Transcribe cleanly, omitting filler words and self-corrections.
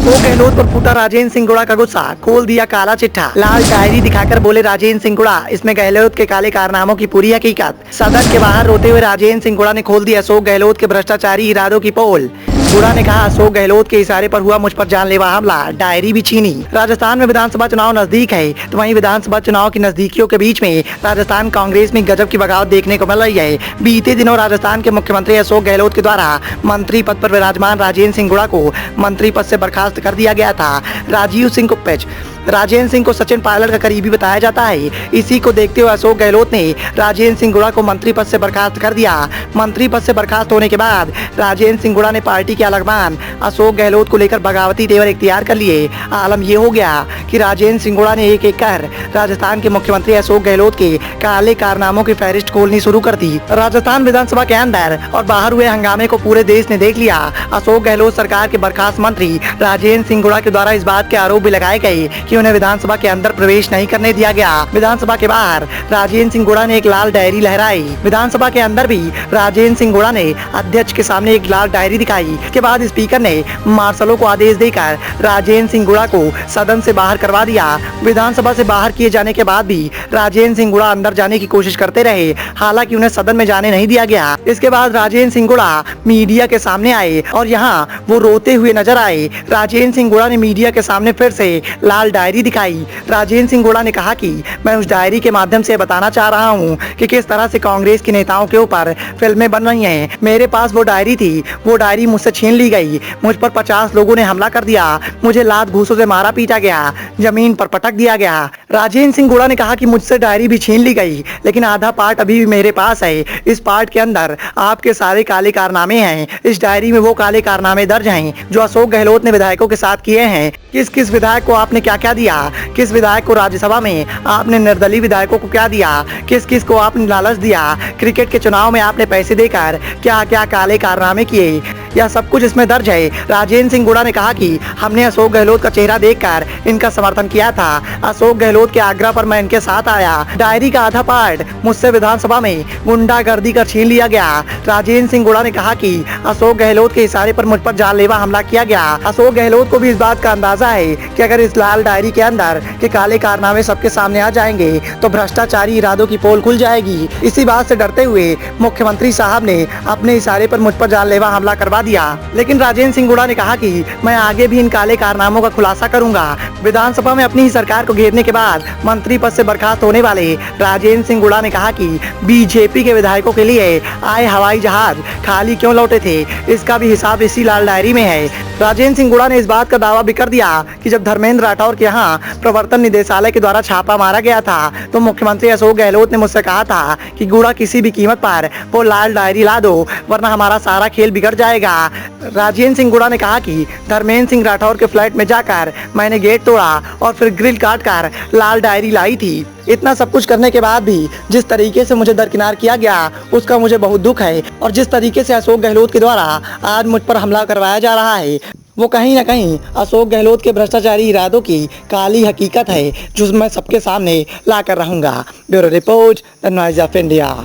अशोक गहलोत पर फूटा राजेंद्र सिंह गुड़ा का गुस्सा, खोल दिया काला चिट्ठा। लाल डायरी दिखाकर बोले राजेंद्र सिंह गुड़ा, इसमें गहलोत के काले कारनामों की पूरी हकीकत। सदन के बाहर रोते हुए राजेंद्र सिंह गुड़ा ने खोल दी अशोक गहलोत के भ्रष्टाचारी इरादों की पोल। गुड़ा ने कहा, अशोक गहलोत के इशारे पर हुआ मुझ पर जानलेवा हमला, डायरी भी छीनी। राजस्थान में विधानसभा चुनाव नजदीक है, तो वहीं विधानसभा चुनाव की नजदीकियों के बीच में राजस्थान कांग्रेस में गजब की बगावत देखने को मिल रही है। बीते दिनों राजस्थान के मुख्यमंत्री अशोक गहलोत के द्वारा मंत्री पद पर विराजमान राजेंद्र सिंह गुड़ा को मंत्री पद से बर्खास्त कर दिया गया था। राजीव सिंह को राजेंद्र सिंह को सचिन पायलट का करीबी बताया जाता है। इसी को देखते हुए अशोक गहलोत ने राजेंद्र सिंह गुड़ा को मंत्री पद से बर्खास्त कर दिया। मंत्री पद से बर्खास्त होने के बाद राजेंद्र सिंह गुड़ा ने पार्टी के आलाकमान अशोक गहलोत को लेकर बगावती तेवर इख्तियार कर लिए। आलम ये हो गया कि राजेंद्र सिंह गुड़ा ने एक एक कर राजस्थान के मुख्यमंत्री अशोक गहलोत के काले कारनामों की फहरिस्त खोलनी शुरू कर दी। राजस्थान विधानसभा के अंदर और बाहर हुए हंगामे को पूरे देश ने देख लिया। अशोक गहलोत सरकार के बर्खास्त मंत्री राजेंद्र सिंह गुड़ा के द्वारा इस बात के आरोप भी लगाए गए कि उन्हें विधानसभा के अंदर प्रवेश नहीं करने दिया गया। विधानसभा के बाहर राजेंद्र सिंह गुड़ा ने एक लाल डायरी लहराई। विधानसभा के अंदर भी राजेंद्र सिंह गुड़ा ने अध्यक्ष के सामने एक लाल डायरी दिखाई। इसके बाद स्पीकर ने मार्शलों को आदेश देकर राजेंद्र सिंह गुड़ा को सदन से बाहर करवा दिया। विधानसभा से बाहर किए जाने के बाद भी राजेंद्र सिंह गुड़ा अंदर जाने की कोशिश करते रहे, हालांकि उन्हें सदन में जाने नहीं दिया गया। इसके बाद राजेंद्र सिंह गुड़ा मीडिया के सामने आए और यहाँ वो रोते हुए नजर आए। राजेंद्र सिंह गुड़ा ने मीडिया के सामने फिर से लाल डायरी दिखाई। राजेंद्र सिंह गुड़ा ने कहा कि मैं उस डायरी के माध्यम से बताना चाह रहा हूं कि किस तरह से कांग्रेस के नेताओं के ऊपर फिल्में बन रही हैं। मेरे पास वो डायरी थी, वो डायरी मुझसे छीन ली गई। मुझ पर 50 लोगों ने हमला कर दिया। मुझे लात घूंसों से मारा पीटा गया, जमीन पर पटक दिया गया। राजेंद्र सिंह गुड़ा ने कहा कि मुझसे डायरी भी छीन ली गई, लेकिन आधा पार्ट अभी भी मेरे पास है। इस पार्ट के अंदर आपके सारे काले कारनामे हैं। इस डायरी में वो काले कारनामे दर्ज हैं जो अशोक गहलोत ने विधायकों के साथ किए हैं। किस किस विधायक को आपने क्या क्या दिया, किस विधायक को राज्यसभा में आपने निर्दलीय विधायकों को क्या दिया, किस किस को आपने लालच दिया, क्रिकेट के चुनाव में आपने पैसे देकर क्या क्या काले कारनामे किए, यह सब कुछ इसमें दर्ज है। राजेंद्र सिंह गुड़ा ने कहा कि हमने अशोक गहलोत का चेहरा देखकर इनका समर्थन किया था। अशोक गहलोत के आग्रह पर मैं इनके साथ आया। डायरी का आधा पार्ट मुझसे विधानसभा में गुंडागर्दी कर छीन लिया गया। राजेंद्र सिंह गुड़ा ने कहा कि अशोक गहलोत के इशारे पर मुझ पर जानलेवा हमला किया गया। अशोक गहलोत को भी इस बात का अंदाजा है कि अगर इस लाल डायरी के अंदर के काले कारनामे सबके सामने आ जाएंगे तो भ्रष्टाचारी इरादों की पोल खुल जाएगी। इसी बात से डरते हुए मुख्यमंत्री साहब ने अपने इशारे पर मुझ पर जानलेवा हमला करवा दिया। लेकिन राजेंद्र सिंह गुड़ा ने कहा कि मैं आगे भी इन काले कारनामों का खुलासा करूंगा। विधानसभा में अपनी ही सरकार को घेरने के बाद मंत्री पद से बर्खास्त होने वाले राजेंद्र सिंह गुड़ा ने कहा कि बीजेपी के विधायकों के लिए आए हवाई जहाज खाली क्यों लौटे थे, इसका भी हिसाब इसी लाल डायरी में है। राजेंद्र सिंह गुड़ा ने इस बात का दावा भी कर दिया कि जब धर्मेंद्र राठौर के यहाँ प्रवर्तन निदेशालय के द्वारा छापा मारा गया था तो मुख्यमंत्री अशोक गहलोत ने मुझसे कहा था कि गुड़ा किसी भी कीमत पर वो लाल डायरी ला दो, वरना हमारा सारा खेल बिगड़ जाएगा। राजेंद्र सिंह गुड़ा ने कहा कि धर्मेंद्र सिंह राठौर के फ्लैट में जाकर मैंने गेट तोड़ा और फिर ग्रिल काट कर लाल डायरी लाई थी। इतना सब कुछ करने के बाद भी जिस तरीके से मुझे दरकिनार किया गया उसका मुझे बहुत दुख है, और जिस तरीके से अशोक गहलोत के द्वारा आज मुझ पर हमला करवाया जा रहा है वो कहीं ना कहीं अशोक गहलोत के भ्रष्टाचारी इरादों की काली हकीकत है जो मैं सबके सामने ला कर रहूंगा। Bureau report, the noise of India.